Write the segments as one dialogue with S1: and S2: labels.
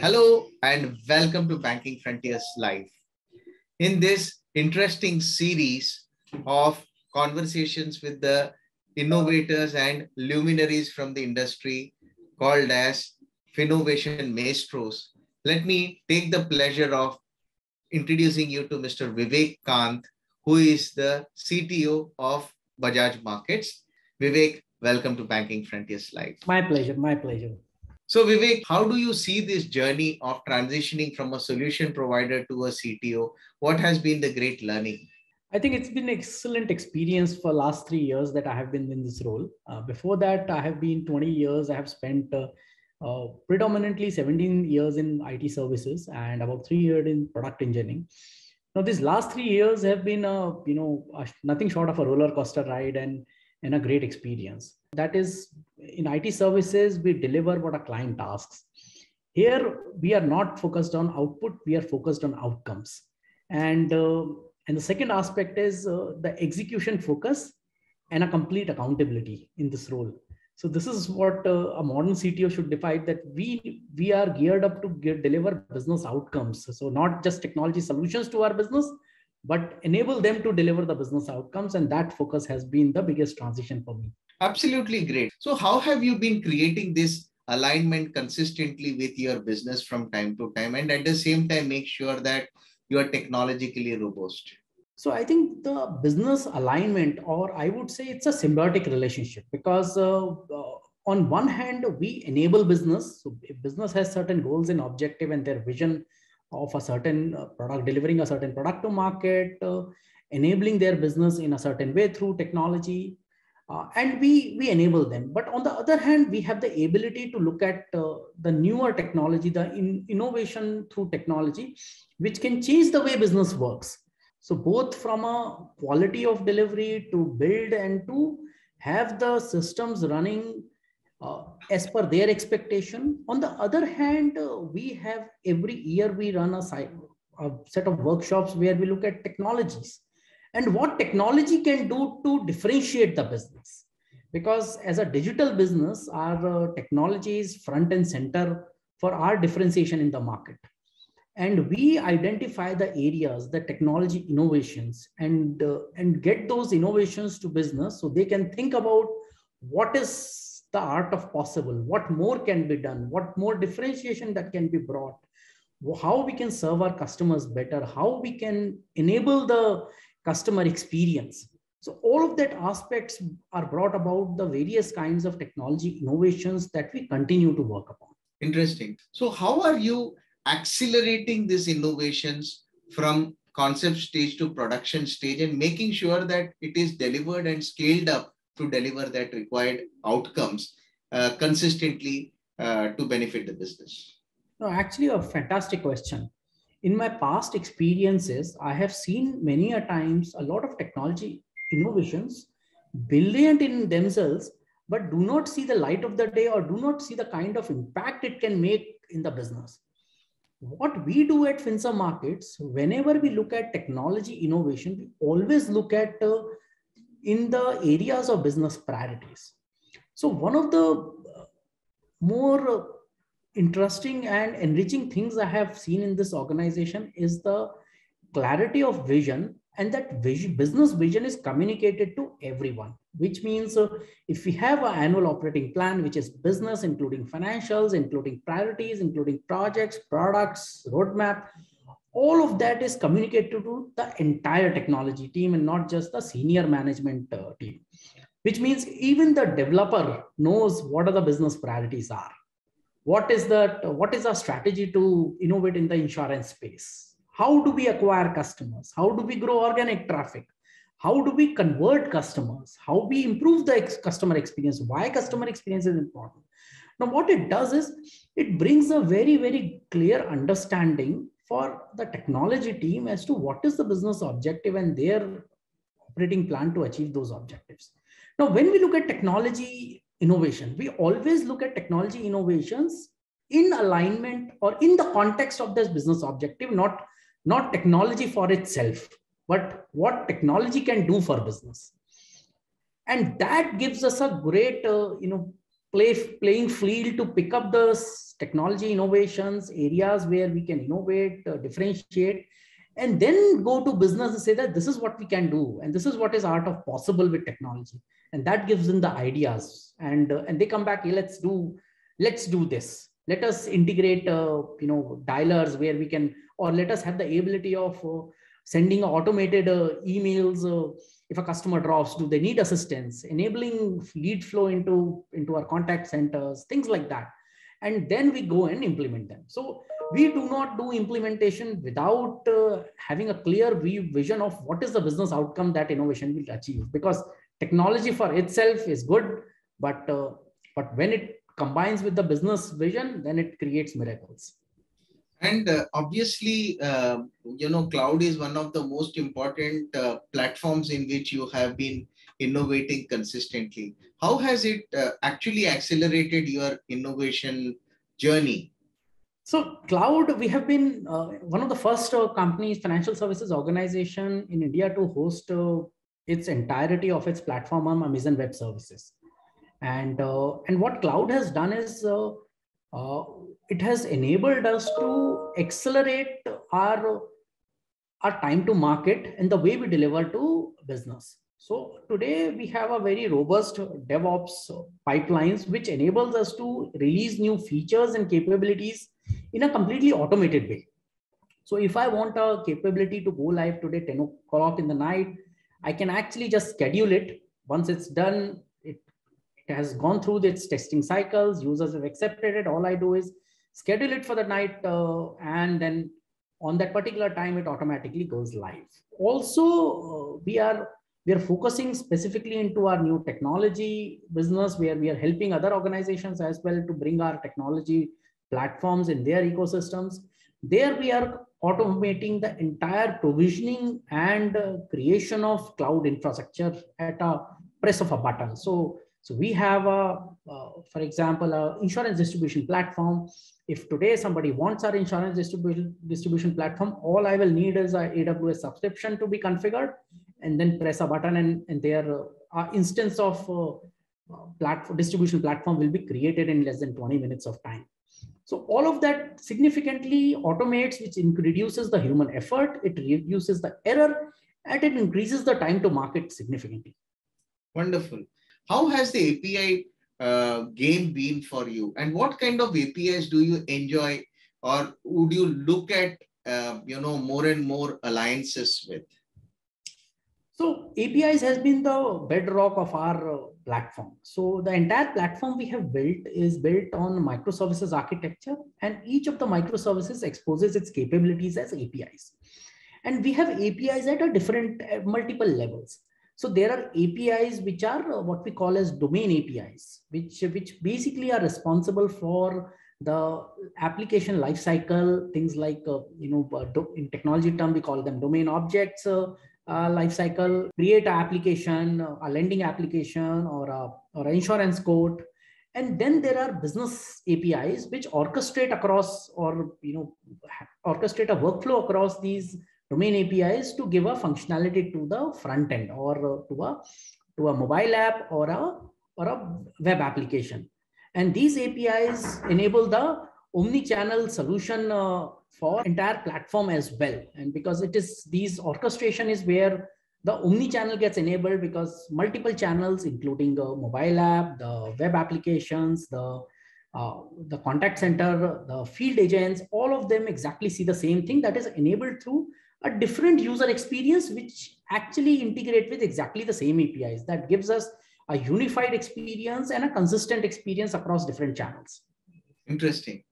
S1: Hello and welcome to Banking Frontiers Live. In this interesting series of conversations with the innovators and luminaries from the industry called as Finnovation Maestros, let me take the pleasure of introducing you to Mr. Vivek Kant, who is the CTO of Bajaj Markets. Vivek, welcome to Banking Frontiers Live.
S2: My pleasure, my pleasure.
S1: So Vivek, how do you see this journey of transitioning from a solution provider to a CTO? What has been the great learning?
S2: I think it's been an excellent experience for last 3 years that I have been in this role. Before that, I have been 20 years. I have spent predominantly 17 years in IT services and about 3 years in product engineering. Now, these last 3 years have been, nothing short of a roller coaster ride and a great experience. That is, in IT services, we deliver what a client asks. Here, we are not focused on output, we are focused on outcomes. And the second aspect is the execution focus and a complete accountability in this role. So this is what a modern CTO should define, that we are geared up to deliver business outcomes. So not just technology solutions to our business, but enable them to deliver the business outcomes. And that focus has been the biggest transition for me.
S1: Absolutely great. So how have you been creating this alignment consistently with your business from time to time, and at the same time make sure that you are technologically robust?
S2: So I think the business alignment, or I would say it's a symbiotic relationship, because on one hand, we enable business. So if business has certain goals and objective and their vision of a certain product, delivering a certain product to market, enabling their business in a certain way through technology, and we enable them. But on the other hand, we have the ability to look at the newer technology, the innovation through technology, which can change the way business works. So both from a quality of delivery to build and to have the systems running as per their expectation. On the other hand, we have every year we run a set of workshops where we look at technologies and what technology can do to differentiate the business. Because as a digital business, our technology is front and center for our differentiation in the market. And we identify the areas, the technology innovations, and get those innovations to business so they can think about what is the art of possible, what more can be done, what more differentiation that can be brought, how we can serve our customers better, how we can enable the customer experience. So all of that aspects are brought about the various kinds of technology innovations that we continue to work upon.
S1: Interesting. So how are you accelerating these innovations from concept stage to production stage and making sure that it is delivered and scaled up to deliver that required outcomes consistently to benefit the business?
S2: No, actually a fantastic question. In my past experiences, I have seen many a times a lot of technology innovations, brilliant in themselves, but do not see the light of the day or do not see the kind of impact it can make in the business. What we do at Finserv Markets, whenever we look at technology innovation, we always look at in the areas of business priorities. So one of the more interesting and enriching things I have seen in this organization is the clarity of vision, and that business vision is communicated to everyone, which means if we have an annual operating plan, which is business, including financials, including priorities, including projects, products, roadmap, all of that is communicated to the entire technology team and not just the senior management team, which means even the developer knows what are the business priorities are. What is our strategy to innovate in the insurance space? How do we acquire customers? How do we grow organic traffic? How do we convert customers? How we improve the customer experience? Why customer experience is important? Now, what it does is it brings a very, very clear understanding for the technology team as to what is the business objective and their operating plan to achieve those objectives. Now, when we look at technology innovation, we always look at technology innovations in alignment or in the context of this business objective, not technology for itself, but what technology can do for business. And that gives us a great playing field to pick up the technology innovations, areas where we can innovate, differentiate, and then go to business and say that this is what we can do, and this is what is art of possible with technology, and that gives them the ideas, and they come back, hey, let's do this. Let us integrate, dialers where we can, or let us have the ability of sending automated emails. If a customer drops, do they need assistance? Enabling lead flow into our contact centers, things like that. And then we go and implement them. So we do not do implementation without having a clear vision of what is the business outcome that innovation will achieve. Because technology for itself is good, but when it combines with the business vision, then it creates miracles.
S1: And obviously, cloud is one of the most important platforms in which you have been innovating consistently. How has it actually accelerated your innovation journey?
S2: So cloud, we have been one of the first companies, financial services organization in India to host its entirety of its platform on Amazon Web Services. And what cloud has done is it has enabled us to accelerate our time to market and the way we deliver to business. So today we have a very robust DevOps pipelines, which enables us to release new features and capabilities in a completely automated way. So if I want a capability to go live today, 10 o'clock in the night, I can actually just schedule it. Once it's done, it has gone through its testing cycles, users have accepted it. All I do is schedule it for the night, and then on that particular time, it automatically goes live. Also, we are focusing specifically into our new technology business, where we are helping other organizations as well to bring our technology platforms in their ecosystems. There we are automating the entire provisioning and creation of cloud infrastructure at a press of a button. So we have for example, a insurance distribution platform. If today somebody wants our insurance distribution platform, all I will need is a AWS subscription to be configured, and then press a button, and their instance of distribution platform will be created in less than 20 minutes of time. So all of that significantly automates, which reduces the human effort, it reduces the error, and it increases the time to market significantly.
S1: Wonderful. How has the API game been for you? And what kind of APIs do you enjoy, or would you look at, more and more alliances with?
S2: So APIs has been the bedrock of our platform. So the entire platform we have built is built on microservices architecture, and each of the microservices exposes its capabilities as APIs. And we have APIs at a different multiple levels. So there are APIs which are what we call as domain APIs, which basically are responsible for the application lifecycle, things like, in technology term, we call them domain objects, lifecycle, create an application, a lending application, or an insurance quote. And then there are business APIs which orchestrate across, or orchestrate a workflow across these domain APIs to give a functionality to the front end, or to a mobile app, or a web application. And these APIs enable the omni-channel solution for entire platform as well. And because it is, these orchestration is where the omni-channel gets enabled, because multiple channels, including the mobile app, the web applications, the contact center, the field agents, all of them exactly see the same thing, that is enabled through a different user experience, which actually integrate with exactly the same APIs. That gives us a unified experience and a consistent experience across different channels.
S1: Interesting.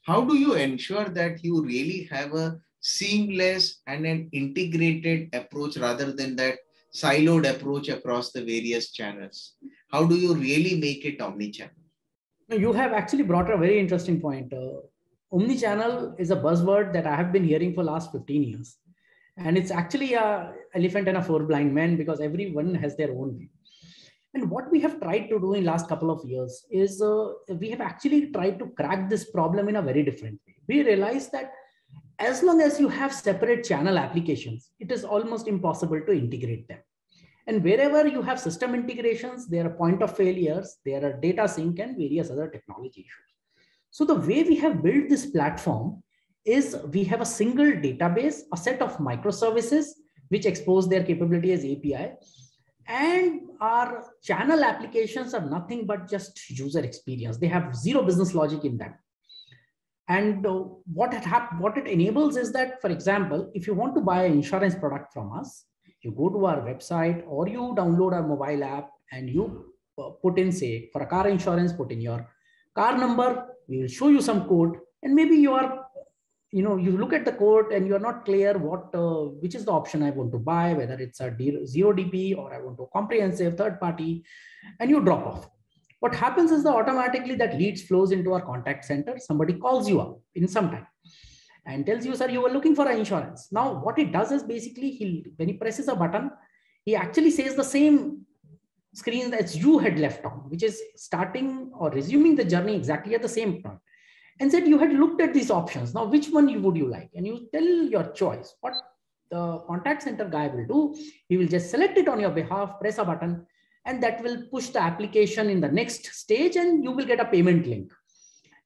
S1: How do you ensure that you really have a seamless and an integrated approach rather than that siloed approach across the various channels? How do you really make it omnichannel?
S2: You have actually brought a very interesting point. Omnichannel is a buzzword that I have been hearing for the last 15 years. And it's actually an elephant and a four blind men, because everyone has their own view. And what we have tried to do in last couple of years is we have actually tried to crack this problem in a very different way. We realized that as long as you have separate channel applications, it is almost impossible to integrate them. And wherever you have system integrations, there are point of failures, there are data sync and various other technology issues. So the way we have built this platform is we have a single database, a set of microservices which expose their capability as API. And our channel applications are nothing but just user experience. They have zero business logic in them. And what it enables is that, for example, if you want to buy an insurance product from us, you go to our website or you download our mobile app and you put in, say, for a car insurance, put in your car number, we will show you some code, and maybe you are, you look at the code and you're not clear which is the option I want to buy, whether it's a zero DP or I want a comprehensive third party, and you drop off. What happens is that automatically that leads flows into our contact center. Somebody calls you up in some time and tells you, sir, you were looking for an insurance. Now, what it does is basically when he presses a button, he actually says the same screen that you had left on, which is starting or resuming the journey exactly at the same point, and said you had looked at these options. Now, which one would you like? And you tell your choice. What the contact center guy will do, he will just select it on your behalf, press a button, and that will push the application in the next stage, and you will get a payment link.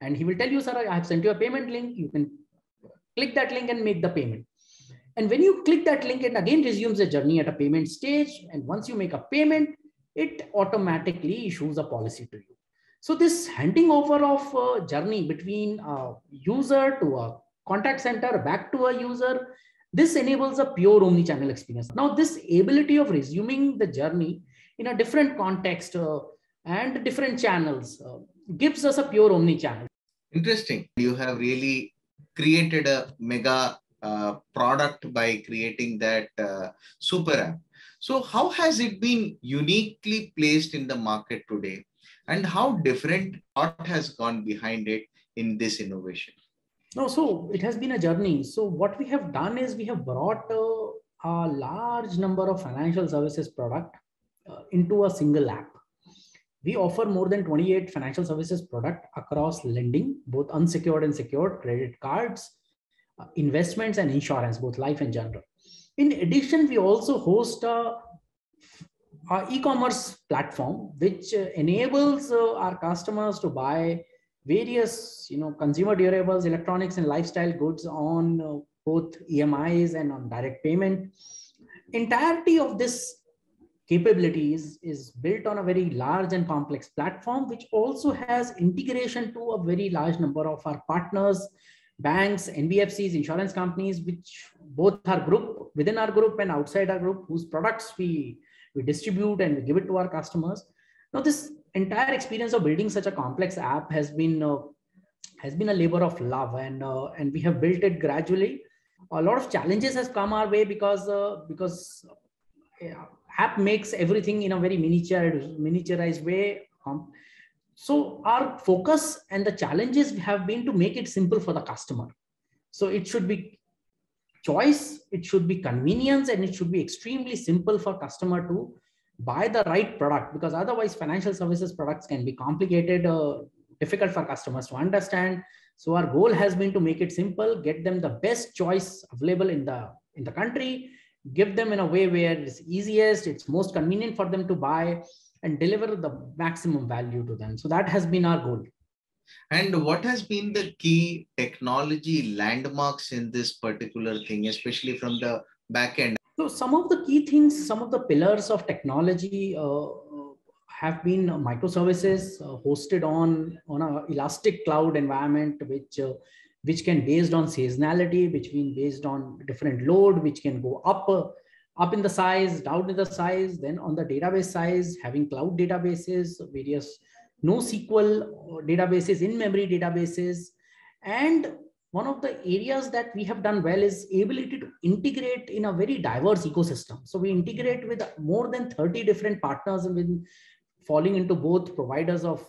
S2: And he will tell you, sir, I have sent you a payment link. You can click that link and make the payment. And when you click that link, it again resumes the journey at a payment stage. And once you make a payment, it automatically issues a policy to you. So this handing over of a journey between a user to a contact center back to a user, this enables a pure omnichannel experience. Now, this ability of resuming the journey in a different context and different channels gives us a pure omnichannel.
S1: Interesting. You have really created a mega product by creating that super app. So how has it been uniquely placed in the market today? And how different what has gone behind it in this innovation?
S2: No, so it has been a journey. So what we have done is we have brought a large number of financial services product into a single app. We offer more than 28 financial services product across lending, both unsecured and secured, credit cards, investments and insurance, both life and general. In addition, we also host a e-commerce platform which enables our customers to buy various consumer durables, electronics and lifestyle goods on both EMIs and on direct payment. Entirety of this capabilities is built on a very large and complex platform, which also has integration to a very large number of our partners, banks, NBFCs, insurance companies, which both are group within our group and outside our group, whose products we distribute and we give it to our customers. Now, this entire experience of building such a complex app has been a labor of love, and we have built it gradually. A lot of challenges has come our way because app makes everything in a very miniaturized way. So our focus and the challenges have been to make it simple for the customer. So it should be choice, it should be convenience, and it should be extremely simple for customer to buy the right product, because otherwise financial services products can be complicated, difficult for customers to understand. So our goal has been to make it simple, get them the best choice available in the country, give them in a way where it's easiest, it's most convenient for them to buy, and deliver the maximum value to them. So that has been our goal.
S1: And what has been the key technology landmarks in this particular thing, especially from the back end?
S2: So some of the key things, some of the pillars of technology have been microservices hosted on an elastic cloud environment, which can based on seasonality, which can based on different load, which can go up in the size, down in the size. Then on the database size, having cloud databases, various NoSQL databases, in-memory databases. And one of the areas that we have done well is ability to integrate in a very diverse ecosystem. So we integrate with more than 30 different partners, with falling into both providers of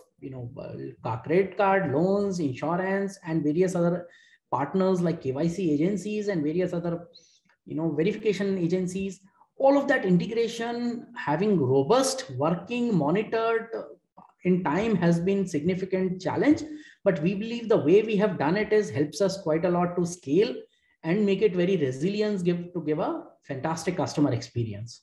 S2: credit card, loans, insurance, and various other partners like KYC agencies and various other verification agencies. All of that integration, having robust, working, monitored in time, has been significant challenge. But we believe the way we have done it helps us quite a lot to scale and make it very resilient, give a fantastic customer experience.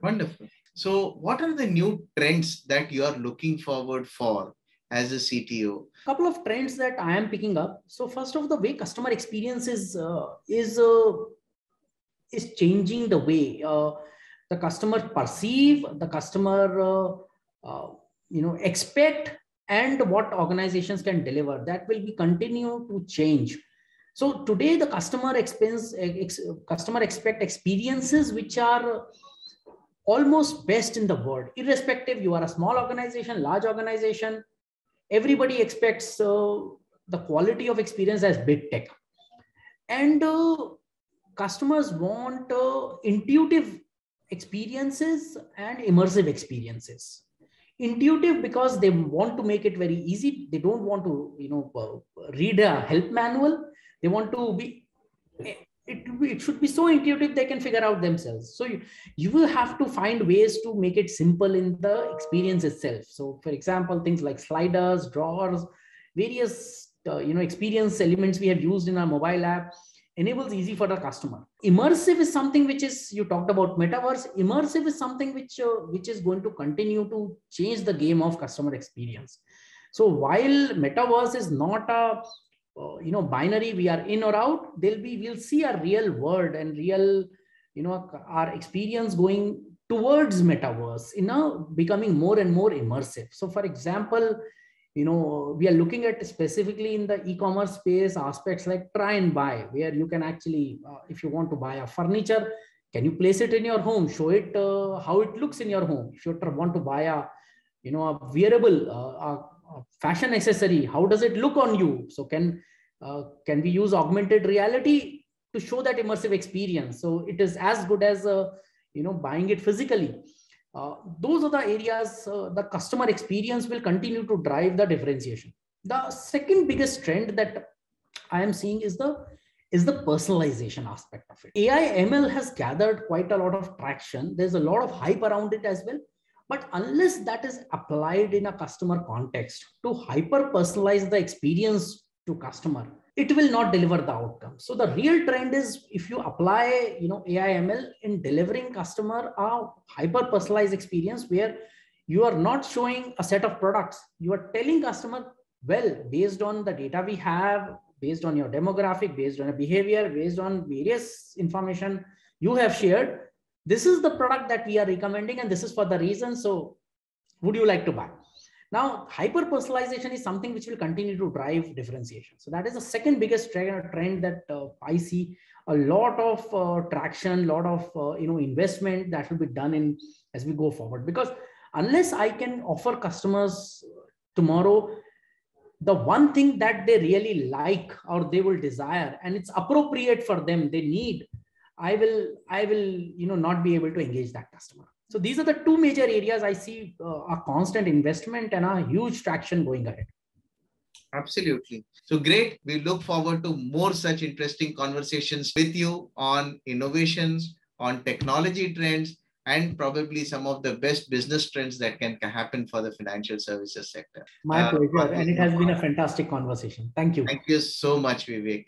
S1: Wonderful. So what are the new trends that you are looking forward for as a CTO?
S2: Couple of trends that I am picking up. So first of the way customer experience is changing the way the customer perceive, the customer expect, and what organizations can deliver. That will be continue to change. So today the customer expect experiences which are almost best in the world, irrespective you are a small organization, large organization. Everybody expects the quality of experience as big tech, and customers want intuitive experiences and immersive experiences. Intuitive because they want to make it very easy. They don't want to read a help manual. They want to be it should be so intuitive they can figure out themselves. So you will have to find ways to make it simple in the experience itself. So for example, things like sliders, drawers, various experience elements we have used in our mobile app enables easy for the customer. Immersive is something which is, you talked about metaverse. Immersive is something which is going to continue to change the game of customer experience. So while metaverse is not a binary, we are in or out, we'll see a real world and real our experience going towards metaverse becoming more and more immersive. So for example, we are looking at specifically in the e-commerce space aspects like try and buy, where you can actually if you want to buy a furniture, can you place it in your home, show it how it looks in your home. If you want to buy a wearable a fashion accessory, how does it look on you? So can we use augmented reality to show that immersive experience, so it is as good as buying it physically. Those are the areas the customer experience will continue to drive the differentiation. The second biggest trend that I am seeing is the personalization aspect of it. AI ML has gathered quite a lot of traction. There's a lot of hype around it as well. But unless that is applied in a customer context to hyper personalize the experience to customer, it will not deliver the outcome. So the real trend is, if you apply AI ML in delivering customer a hyper personalized experience where you are not showing a set of products, you are telling customer, well, based on the data we have, based on your demographic, based on your behavior, based on various information you have shared, this is the product that we are recommending and this is for the reason. So would you like to buy? Now, hyper personalization is something which will continue to drive differentiation. So that is the second biggest trend that I see a lot of traction, lot of investment that will be done in as we go forward. Because unless I can offer customers tomorrow the one thing that they really like or they will desire and it's appropriate for them, they need, I will not be able to engage that customer. So these are the two major areas I see a constant investment and a huge traction going ahead.
S1: Absolutely. So great. We look forward to more such interesting conversations with you on innovations, on technology trends, and probably some of the best business trends that can happen for the financial services sector.
S2: My pleasure. And it has been a fantastic conversation. Thank you.
S1: Thank you so much, Vivek.